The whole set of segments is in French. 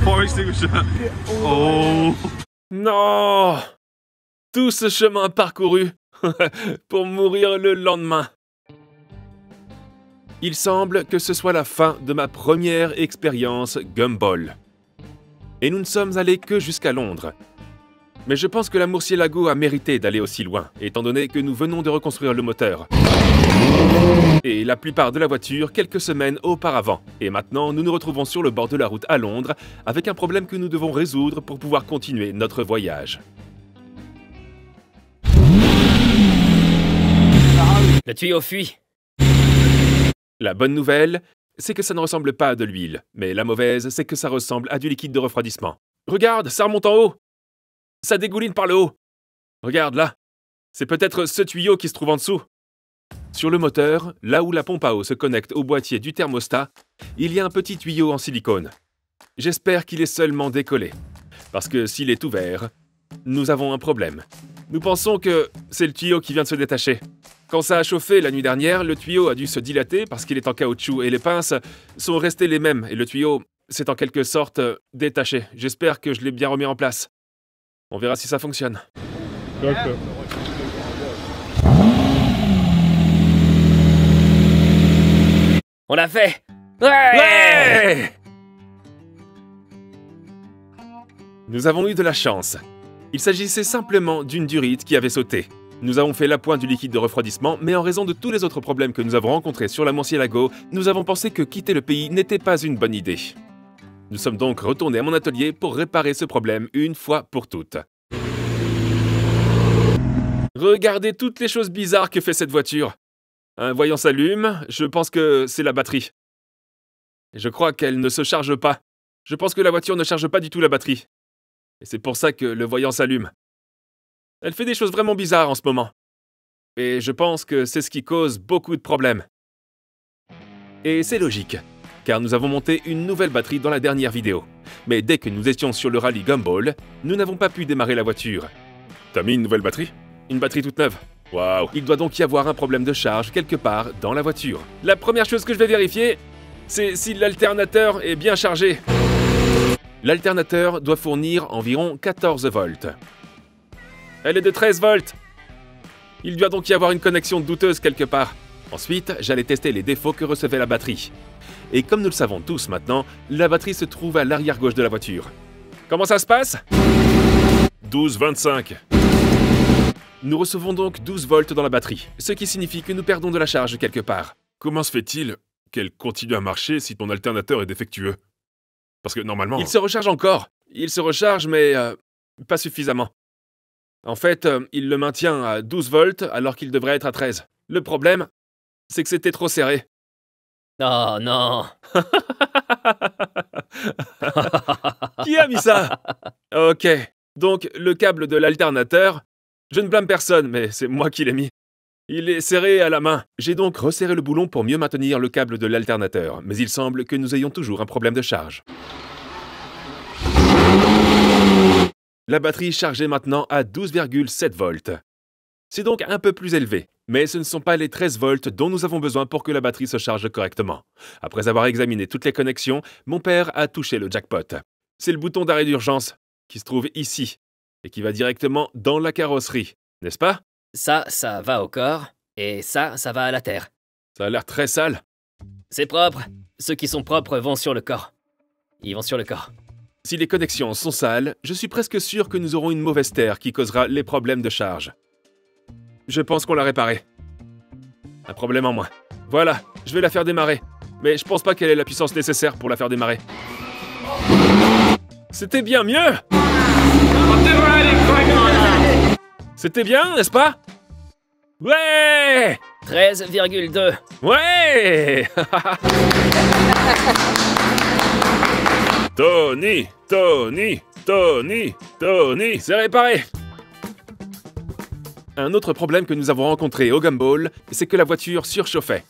Fire extinguisher. Oh. Non! Tout ce chemin parcouru pour mourir le lendemain. Il semble que ce soit la fin de ma première expérience Gumball. Et nous ne sommes allés que jusqu'à Londres. Mais je pense que la Murciélago a mérité d'aller aussi loin, étant donné que nous venons de reconstruire le moteur. Et la plupart de la voiture quelques semaines auparavant. Et maintenant, nous nous retrouvons sur le bord de la route à Londres, avec un problème que nous devons résoudre pour pouvoir continuer notre voyage. Le tuyau fuit. La bonne nouvelle, c'est que ça ne ressemble pas à de l'huile, mais la mauvaise, c'est que ça ressemble à du liquide de refroidissement. Regarde, ça remonte en haut! Ça dégouline par le haut! Regarde là! C'est peut-être ce tuyau qui se trouve en dessous. Sur le moteur, là où la pompe à eau se connecte au boîtier du thermostat, il y a un petit tuyau en silicone. J'espère qu'il est seulement décollé, parce que s'il est ouvert, nous avons un problème. Nous pensons que c'est le tuyau qui vient de se détacher. Quand ça a chauffé la nuit dernière, le tuyau a dû se dilater parce qu'il est en caoutchouc et les pinces sont restées les mêmes et le tuyau s'est en quelque sorte détaché. J'espère que je l'ai bien remis en place. On verra si ça fonctionne. D'accord. On l'a fait. Ouais! Nous avons eu de la chance. Il s'agissait simplement d'une durite qui avait sauté. Nous avons fait l'appoint du liquide de refroidissement, mais en raison de tous les autres problèmes que nous avons rencontrés sur la Murciélago, nous avons pensé que quitter le pays n'était pas une bonne idée. Nous sommes donc retournés à mon atelier pour réparer ce problème une fois pour toutes. Regardez toutes les choses bizarres que fait cette voiture. Un voyant s'allume, je pense que c'est la batterie. Je crois qu'elle ne se charge pas. Je pense que la voiture ne charge pas du tout la batterie. Et c'est pour ça que le voyant s'allume. Elle fait des choses vraiment bizarres en ce moment. Et je pense que c'est ce qui cause beaucoup de problèmes. Et c'est logique, car nous avons monté une nouvelle batterie dans la dernière vidéo. Mais dès que nous étions sur le rallye Gumball, nous n'avons pas pu démarrer la voiture. T'as mis une nouvelle batterie? Une batterie toute neuve. Waouh! Il doit donc y avoir un problème de charge quelque part dans la voiture. La première chose que je vais vérifier, c'est si l'alternateur est bien chargé. L'alternateur doit fournir environ 14 volts. Elle est de 13 volts. Il doit donc y avoir une connexion douteuse quelque part. Ensuite, j'allais tester les défauts que recevait la batterie. Et comme nous le savons tous maintenant, la batterie se trouve à l'arrière gauche de la voiture. Comment ça se passe? 12,25. Nous recevons donc 12 volts dans la batterie, ce qui signifie que nous perdons de la charge quelque part. Comment se fait-il qu'elle continue à marcher si ton alternateur est défectueux? Parce que normalement... Il se recharge encore. Il se recharge, mais pas suffisamment. En fait, il le maintient à 12 volts alors qu'il devrait être à 13. Le problème, c'est que c'était trop serré. Oh non. Qui a mis ça? Ok, donc le câble de l'alternateur, je ne blâme personne, mais c'est moi qui l'ai mis. Il est serré à la main. J'ai donc resserré le boulon pour mieux maintenir le câble de l'alternateur, mais il semble que nous ayons toujours un problème de charge. La batterie chargée maintenant à 12,7 volts. C'est donc un peu plus élevé, mais ce ne sont pas les 13 volts dont nous avons besoin pour que la batterie se charge correctement. Après avoir examiné toutes les connexions, mon père a touché le jackpot. C'est le bouton d'arrêt d'urgence, qui se trouve ici, et qui va directement dans la carrosserie, n'est-ce pas? Ça va au corps, et ça va à la terre. Ça a l'air très sale. C'est propre. Ceux qui sont propres vont sur le corps. Ils vont sur le corps. Si les connexions sont sales, je suis presque sûr que nous aurons une mauvaise terre qui causera les problèmes de charge. Je pense qu'on l'a réparée. Un problème en moins. Voilà, je vais la faire démarrer. Mais je pense pas qu'elle ait la puissance nécessaire pour la faire démarrer. C'était bien mieux! C'était bien, n'est-ce pas? Ouais! 13,2. Ouais! Tony, Tony, Tony, Tony. C'est réparé! Un autre problème que nous avons rencontré au Gumball, c'est que la voiture surchauffait.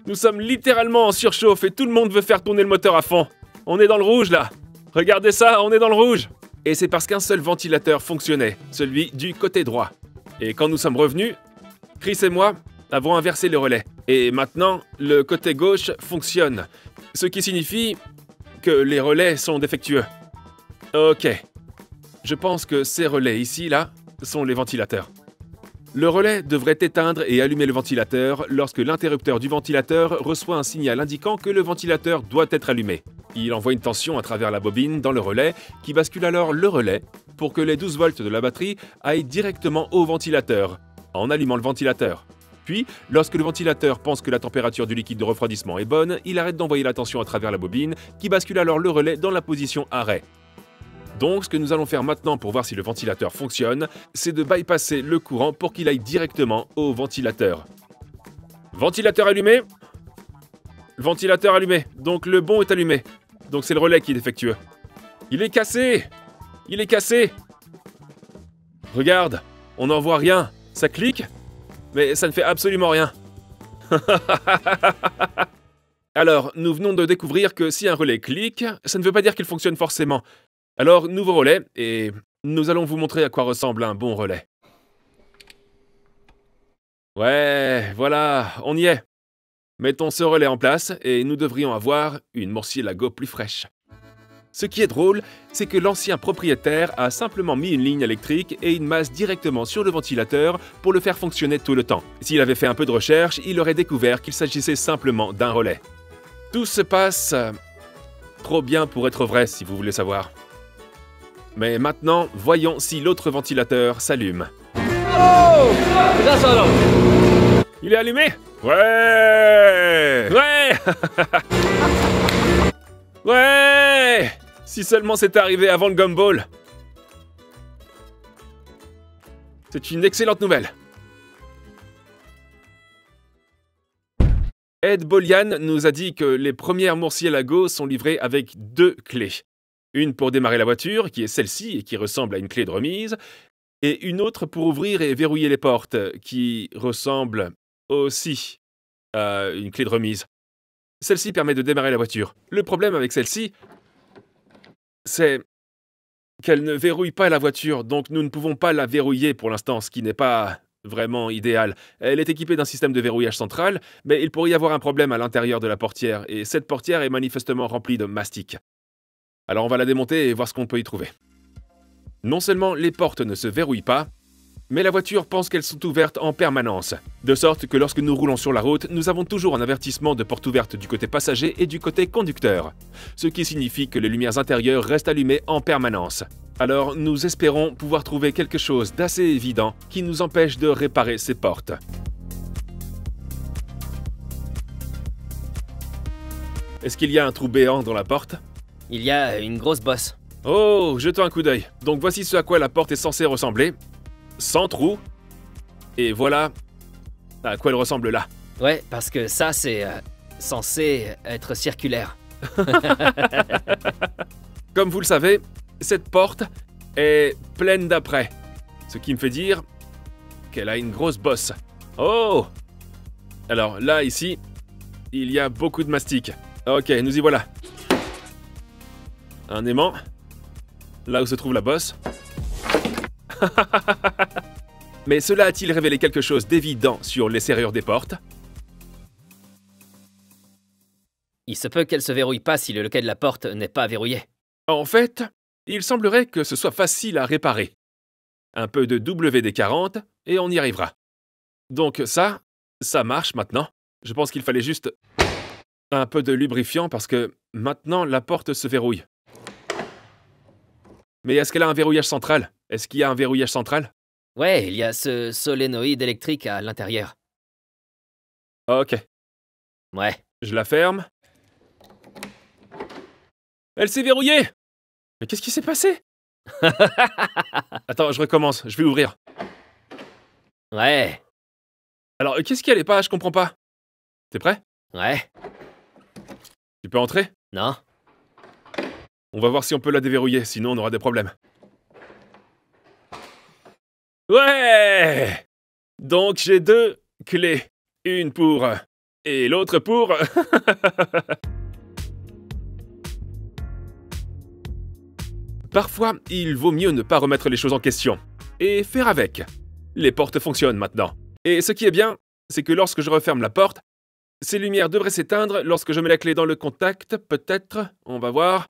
Nous sommes littéralement en surchauffe et tout le monde veut faire tourner le moteur à fond. On est dans le rouge là. Regardez ça, on est dans le rouge. Et c'est parce qu'un seul ventilateur fonctionnait, celui du côté droit. Et quand nous sommes revenus, Chris et moi avons inversé le relais. Et maintenant, le côté gauche fonctionne. Ce qui signifie que les relais sont défectueux. Ok. Je pense que ces relais ici, là, sont les ventilateurs. Le relais devrait éteindre et allumer le ventilateur lorsque l'interrupteur du ventilateur reçoit un signal indiquant que le ventilateur doit être allumé. Il envoie une tension à travers la bobine dans le relais qui bascule alors le relais pour que les 12 volts de la batterie aillent directement au ventilateur, en allumant le ventilateur. Puis, lorsque le ventilateur pense que la température du liquide de refroidissement est bonne, il arrête d'envoyer la tension à travers la bobine qui bascule alors le relais dans la position arrêt. Donc, ce que nous allons faire maintenant pour voir si le ventilateur fonctionne, c'est de bypasser le courant pour qu'il aille directement au ventilateur. Ventilateur allumé. Ventilateur allumé. Donc, le bon est allumé. Donc, c'est le relais qui est défectueux. Il est cassé. Il est cassé. Regarde, on n'en voit rien. Ça clique, mais ça ne fait absolument rien. Alors, nous venons de découvrir que si un relais clique, ça ne veut pas dire qu'il fonctionne forcément. Alors, nouveau relais, et nous allons vous montrer à quoi ressemble un bon relais. Ouais, voilà, on y est. Mettons ce relais en place, et nous devrions avoir une Murciélago plus fraîche. Ce qui est drôle, c'est que l'ancien propriétaire a simplement mis une ligne électrique et une masse directement sur le ventilateur pour le faire fonctionner tout le temps. S'il avait fait un peu de recherche, il aurait découvert qu'il s'agissait simplement d'un relais. Tout se passe trop bien pour être vrai, si vous voulez savoir. Mais maintenant, voyons si l'autre ventilateur s'allume. Oh! Il est allumé? Ouais! Ouais! Ouais! Si seulement c'était arrivé avant le gumball. C'est une excellente nouvelle. Ed Bolian nous a dit que les premières Murciélago sont livrées avec 2 clés. Une pour démarrer la voiture, qui est celle-ci et qui ressemble à une clé de remise, et une autre pour ouvrir et verrouiller les portes, qui ressemble aussi à une clé de remise. Celle-ci permet de démarrer la voiture. Le problème avec celle-ci, c'est qu'elle ne verrouille pas la voiture, donc nous ne pouvons pas la verrouiller pour l'instant, ce qui n'est pas vraiment idéal. Elle est équipée d'un système de verrouillage central, mais il pourrait y avoir un problème à l'intérieur de la portière, et cette portière est manifestement remplie de mastic. Alors on va la démonter et voir ce qu'on peut y trouver. Non seulement les portes ne se verrouillent pas, mais la voiture pense qu'elles sont ouvertes en permanence. De sorte que lorsque nous roulons sur la route, nous avons toujours un avertissement de porte ouverte du côté passager et du côté conducteur. Ce qui signifie que les lumières intérieures restent allumées en permanence. Alors nous espérons pouvoir trouver quelque chose d'assez évident qui nous empêche de réparer ces portes. Est-ce qu'il y a un trou béant dans la porte ? Il y a une grosse bosse. Oh, jetons un coup d'œil. Donc voici ce à quoi la porte est censée ressembler. Sans trou. Et voilà à quoi elle ressemble là. Ouais, parce que ça, c'est censé être circulaire. Comme vous le savez, cette porte est pleine d'apprêts. Ce qui me fait dire qu'elle a une grosse bosse. Oh! Alors là, ici, il y a beaucoup de mastic. Ok, nous y voilà. Un aimant. Là où se trouve la bosse. Mais cela a-t-il révélé quelque chose d'évident sur les serrures des portes? Il se peut qu'elle se verrouille pas si le loquet de la porte n'est pas verrouillé. En fait, il semblerait que ce soit facile à réparer. Un peu de WD-40 et on y arrivera. Donc ça marche maintenant. Je pense qu'il fallait juste un peu de lubrifiant parce que maintenant la porte se verrouille. Mais est-ce qu'elle a un verrouillage central? Est-ce qu'il y a un verrouillage central? Ouais, il y a ce solénoïde électrique à l'intérieur. Ok, Ouais. je la ferme. Elle s'est verrouillée! Mais qu'est-ce qui s'est passé? Attends, je recommence, je vais ouvrir. Ouais. Alors, qu'est-ce qui allait pas? Je comprends pas. T'es prêt? Ouais. Tu peux entrer? Non. On va voir si on peut la déverrouiller, sinon on aura des problèmes. Ouais! Donc j'ai 2 clés. Une pour... et l'autre pour... Parfois, il vaut mieux ne pas remettre les choses en question. Et faire avec. Les portes fonctionnent maintenant. Et ce qui est bien, c'est que lorsque je referme la porte, Ces lumières devraient s'éteindre lorsque je mets la clé dans le contact, peut-être. On va voir.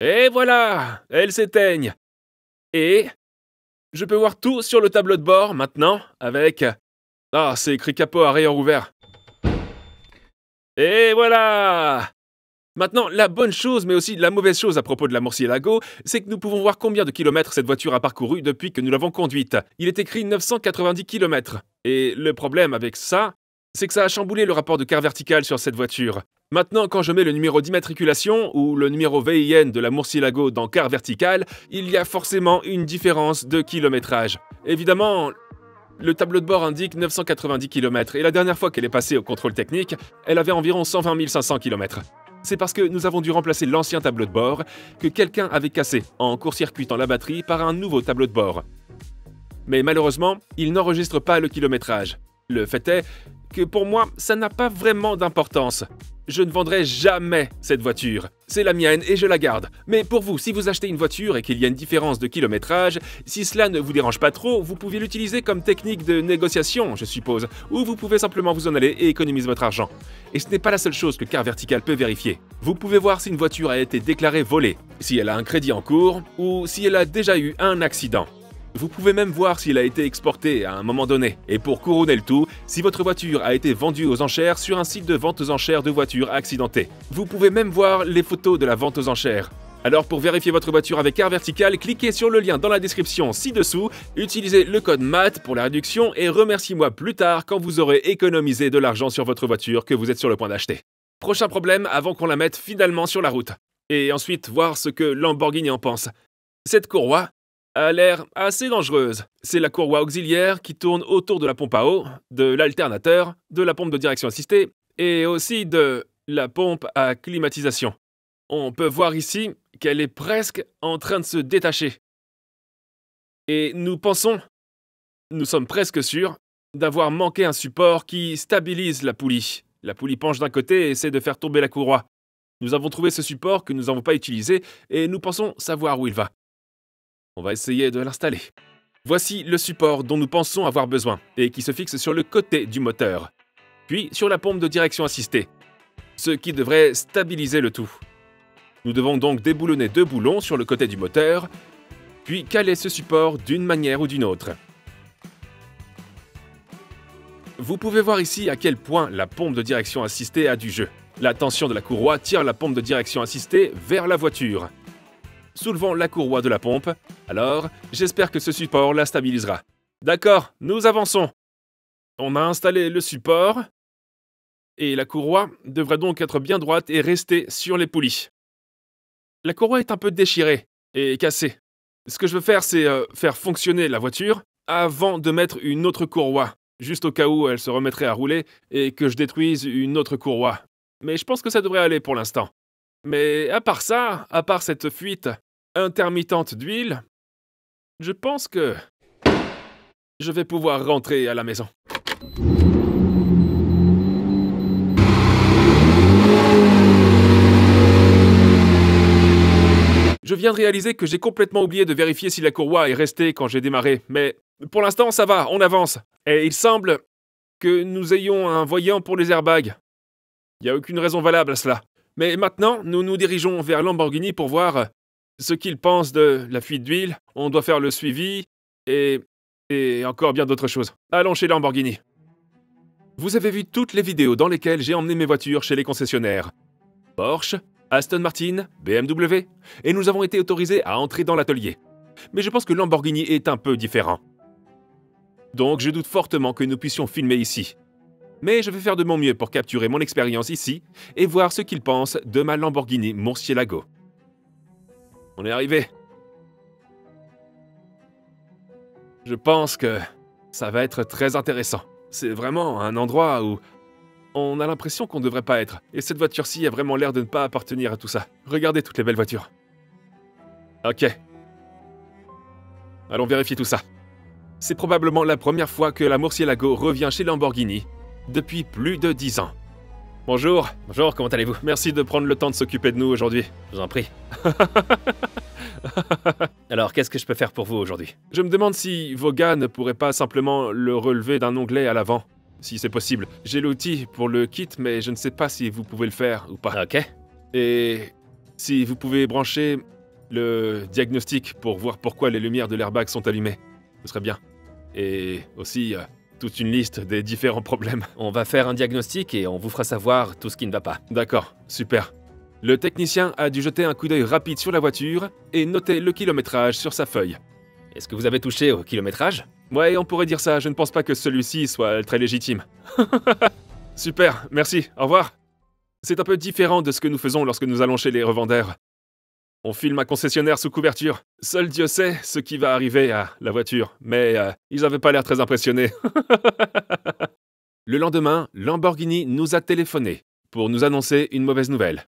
Et voilà, elles s'éteignent. Et je peux voir tout sur le tableau de bord maintenant avec... Ah, c'est écrit capot arrière ouvert. Et voilà! Maintenant, la bonne chose, mais aussi la mauvaise chose à propos de la Murcielago, c'est que nous pouvons voir combien de kilomètres cette voiture a parcouru depuis que nous l'avons conduite. Il est écrit 990 km. Et le problème avec ça, c'est que ça a chamboulé le rapport de quart vertical sur cette voiture. Maintenant, quand je mets le numéro d'immatriculation ou le numéro VIN de la Murcielago dans quart vertical, il y a forcément une différence de kilométrage. Évidemment, le tableau de bord indique 990 km et la dernière fois qu'elle est passée au contrôle technique, elle avait environ 120 500 km. C'est parce que nous avons dû remplacer l'ancien tableau de bord que quelqu'un avait cassé en court-circuitant la batterie par un nouveau tableau de bord. Mais malheureusement, il n'enregistre pas le kilométrage. Le fait est que pour moi, ça n'a pas vraiment d'importance. Je ne vendrai jamais cette voiture. C'est la mienne et je la garde. Mais pour vous, si vous achetez une voiture et qu'il y a une différence de kilométrage, si cela ne vous dérange pas trop, vous pouvez l'utiliser comme technique de négociation, je suppose, ou vous pouvez simplement vous en aller et économiser votre argent. Et ce n'est pas la seule chose que Car Vertical peut vérifier. Vous pouvez voir si une voiture a été déclarée volée, si elle a un crédit en cours, ou si elle a déjà eu un accident. Vous pouvez même voir s'il a été exporté à un moment donné. Et pour couronner le tout, si votre voiture a été vendue aux enchères sur un site de vente aux enchères de voitures accidentées. Vous pouvez même voir les photos de la vente aux enchères. Alors pour vérifier votre voiture avec Car Vertical, cliquez sur le lien dans la description ci-dessous, utilisez le code MAT pour la réduction et remerciez-moi plus tard quand vous aurez économisé de l'argent sur votre voiture que vous êtes sur le point d'acheter. Prochain problème avant qu'on la mette finalement sur la route. Et ensuite voir ce que Lamborghini en pense. Cette courroie a l'air assez dangereuse. C'est la courroie auxiliaire qui tourne autour de la pompe à eau, de l'alternateur, de la pompe de direction assistée et aussi de la pompe à climatisation. On peut voir ici qu'elle est presque en train de se détacher. Et nous sommes presque sûrs, d'avoir manqué un support qui stabilise la poulie. La poulie penche d'un côté et essaie de faire tomber la courroie. Nous avons trouvé ce support que nous n'avons pas utilisé et nous pensons savoir où il va. On va essayer de l'installer. Voici le support dont nous pensons avoir besoin et qui se fixe sur le côté du moteur, puis sur la pompe de direction assistée, ce qui devrait stabiliser le tout. Nous devons donc déboulonner 2 boulons sur le côté du moteur, puis caler ce support d'une manière ou d'une autre. Vous pouvez voir ici à quel point la pompe de direction assistée a du jeu. La tension de la courroie tire la pompe de direction assistée vers la voiture. Soulevons la courroie de la pompe. Alors, j'espère que ce support la stabilisera. D'accord, nous avançons. On a installé le support. Et la courroie devrait donc être bien droite et rester sur les poulies. La courroie est un peu déchirée et cassée. Ce que je veux faire, c'est faire fonctionner la voiture avant de mettre une autre courroie, juste au cas où elle se remettrait à rouler et que je détruise une autre courroie. Mais je pense que ça devrait aller pour l'instant. Mais à part ça, à part cette fuite intermittente d'huile, je pense que je vais pouvoir rentrer à la maison. Je viens de réaliser que j'ai complètement oublié de vérifier si la courroie est restée quand j'ai démarré, mais pour l'instant ça va, on avance. Et il semble que nous ayons un voyant pour les airbags. Il n'y a aucune raison valable à cela. Mais maintenant, nous nous dirigeons vers Lamborghini pour voir ce qu'ils pensent de la fuite d'huile. On doit faire le suivi et encore bien d'autres choses. Allons chez Lamborghini. Vous avez vu toutes les vidéos dans lesquelles j'ai emmené mes voitures chez les concessionnaires. Porsche, Aston Martin, BMW, et nous avons été autorisés à entrer dans l'atelier. Mais je pense que Lamborghini est un peu différent. Donc je doute fortement que nous puissions filmer ici. Mais je vais faire de mon mieux pour capturer mon expérience ici et voir ce qu'ils pensent de ma Lamborghini Murcielago. On est arrivé. Je pense que ça va être très intéressant. C'est vraiment un endroit où on a l'impression qu'on ne devrait pas être. Et cette voiture-ci a vraiment l'air de ne pas appartenir à tout ça. Regardez toutes les belles voitures. Ok. Allons vérifier tout ça. C'est probablement la première fois que la Murcielago revient chez Lamborghini depuis plus de 10 ans. Bonjour. Bonjour, comment allez-vous? Merci de prendre le temps de s'occuper de nous aujourd'hui. Je vous en prie. Alors, qu'est-ce que je peux faire pour vous aujourd'hui? Je me demande si vos gars ne pourraient pas simplement le relever d'un onglet à l'avant. si c'est possible. J'ai l'outil pour le kit, mais je ne sais pas si vous pouvez le faire ou pas. Ok. Et si vous pouvez brancher le diagnostic pour voir pourquoi les lumières de l'airbag sont allumées, ce serait bien. Et aussi, toute une liste des différents problèmes. On va faire un diagnostic et on vous fera savoir tout ce qui ne va pas. D'accord, super. Le technicien a dû jeter un coup d'œil rapide sur la voiture et noter le kilométrage sur sa feuille. Est-ce que vous avez touché au kilométrage? Ouais, on pourrait dire ça, je ne pense pas que celui-ci soit très légitime. Super, merci, au revoir. C'est un peu différent de ce que nous faisons lorsque nous allons chez les revendeurs. On filme un concessionnaire sous couverture. Seul Dieu sait ce qui va arriver à la voiture, mais ils n'avaient pas l'air très impressionnés. Le lendemain, Lamborghini nous a téléphoné pour nous annoncer une mauvaise nouvelle.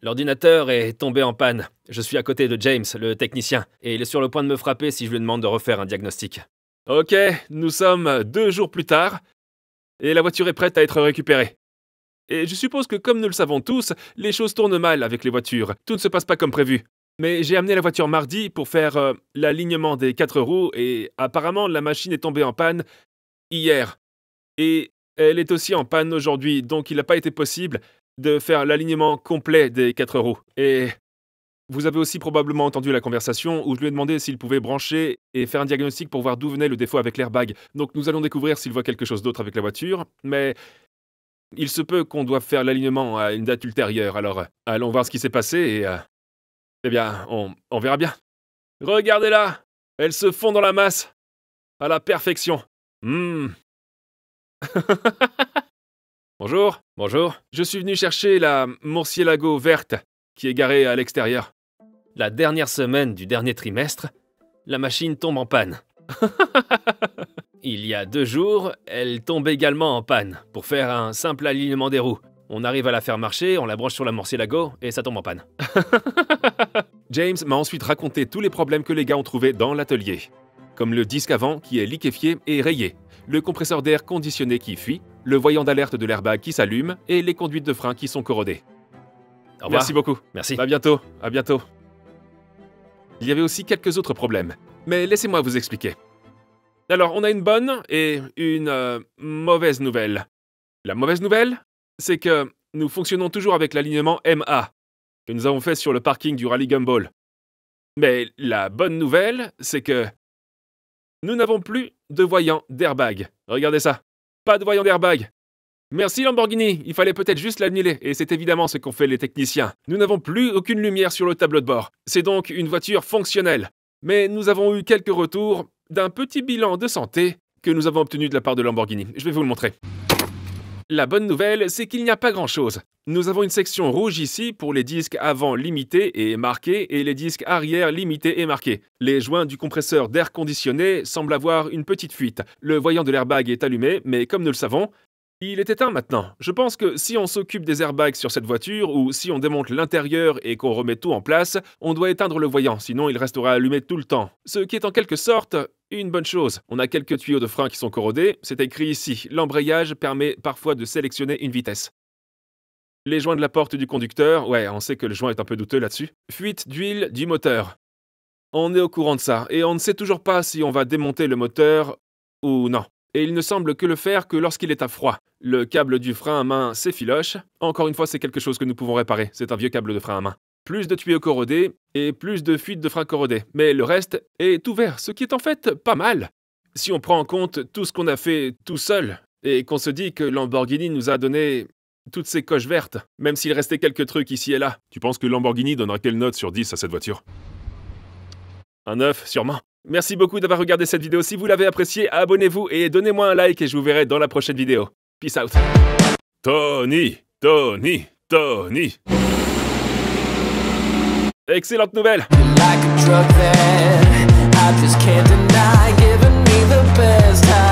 L'ordinateur est tombé en panne. Je suis à côté de James, le technicien, et il est sur le point de me frapper si je lui demande de refaire un diagnostic. Ok, nous sommes 2 jours plus tard, et la voiture est prête à être récupérée. Et je suppose que comme nous le savons tous, les choses tournent mal avec les voitures. Tout ne se passe pas comme prévu. Mais j'ai amené la voiture mardi pour faire l'alignement des 4 roues, et apparemment la machine est tombée en panne hier. Et elle est aussi en panne aujourd'hui, donc il n'a pas été possible de faire l'alignement complet des 4 roues. Et vous avez aussi probablement entendu la conversation où je lui ai demandé s'il pouvait brancher et faire un diagnostic pour voir d'où venait le défaut avec l'airbag. Donc nous allons découvrir s'il voit quelque chose d'autre avec la voiture, mais il se peut qu'on doive faire l'alignement à une date ultérieure, alors allons voir ce qui s'est passé et eh bien, on verra bien. Regardez-la, elles se font dans la masse, à la perfection. Bonjour. Bonjour. Je suis venu chercher la Murciélago verte qui est garée à l'extérieur. La dernière semaine du dernier trimestre, la machine tombe en panne. Il y a 2 jours, elle tombe également en panne pour faire un simple alignement des roues. On arrive à la faire marcher, on la branche sur la Murciélago et ça tombe en panne. James m'a ensuite raconté tous les problèmes que les gars ont trouvés dans l'atelier. Comme le disque avant qui est liquéfié et rayé, le compresseur d'air conditionné qui fuit, le voyant d'alerte de l'airbag qui s'allume et les conduites de frein qui sont corrodées. Au revoir. Merci beaucoup. Merci. À bientôt, à bientôt. Il y avait aussi quelques autres problèmes, mais laissez-moi vous expliquer. Alors, on a une bonne et une mauvaise nouvelle. La mauvaise nouvelle, c'est que nous fonctionnons toujours avec l'alignement MA, que nous avons fait sur le parking du Rallye Gumball. Mais la bonne nouvelle, c'est que nous n'avons plus de voyant d'airbag. Regardez ça. Pas de voyant d'airbag. Merci Lamborghini, il fallait peut-être juste l'annuler, et c'est évidemment ce qu'ont fait les techniciens. Nous n'avons plus aucune lumière sur le tableau de bord. C'est donc une voiture fonctionnelle. Mais nous avons eu quelques retours d'un petit bilan de santé que nous avons obtenu de la part de Lamborghini. Je vais vous le montrer. La bonne nouvelle, c'est qu'il n'y a pas grand-chose. Nous avons une section rouge ici pour les disques avant limités et marqués et les disques arrière limités et marqués. Les joints du compresseur d'air conditionné semblent avoir une petite fuite. Le voyant de l'airbag est allumé, mais comme nous le savons, il est éteint maintenant. Je pense que si on s'occupe des airbags sur cette voiture ou si on démonte l'intérieur et qu'on remet tout en place, on doit éteindre le voyant, sinon il restera allumé tout le temps. Ce qui est en quelque sorte une bonne chose. On a quelques tuyaux de frein qui sont corrodés, c'est écrit ici. L'embrayage permet parfois de sélectionner une vitesse. Les joints de la porte du conducteur, ouais, on sait que le joint est un peu douteux là-dessus. Fuite d'huile du moteur. On est au courant de ça, et on ne sait toujours pas si on va démonter le moteur ou non. Et il ne semble que le faire que lorsqu'il est à froid. Le câble du frein à main s'effiloche. Encore une fois, c'est quelque chose que nous pouvons réparer. C'est un vieux câble de frein à main. Plus de tuyaux corrodés et plus de fuites de frein corrodés. Mais le reste est ouvert, ce qui est en fait pas mal. Si on prend en compte tout ce qu'on a fait tout seul, et qu'on se dit que Lamborghini nous a donné toutes ces coches vertes, même s'il restait quelques trucs ici et là. Tu penses que Lamborghini donnera quelle note sur 10 à cette voiture? Un 9, sûrement. Merci beaucoup d'avoir regardé cette vidéo. Si vous l'avez appréciée, abonnez-vous et donnez-moi un like et je vous verrai dans la prochaine vidéo. Peace out. Tony! Excellente nouvelle! Like a drug that I just can't deny, giving me the best high.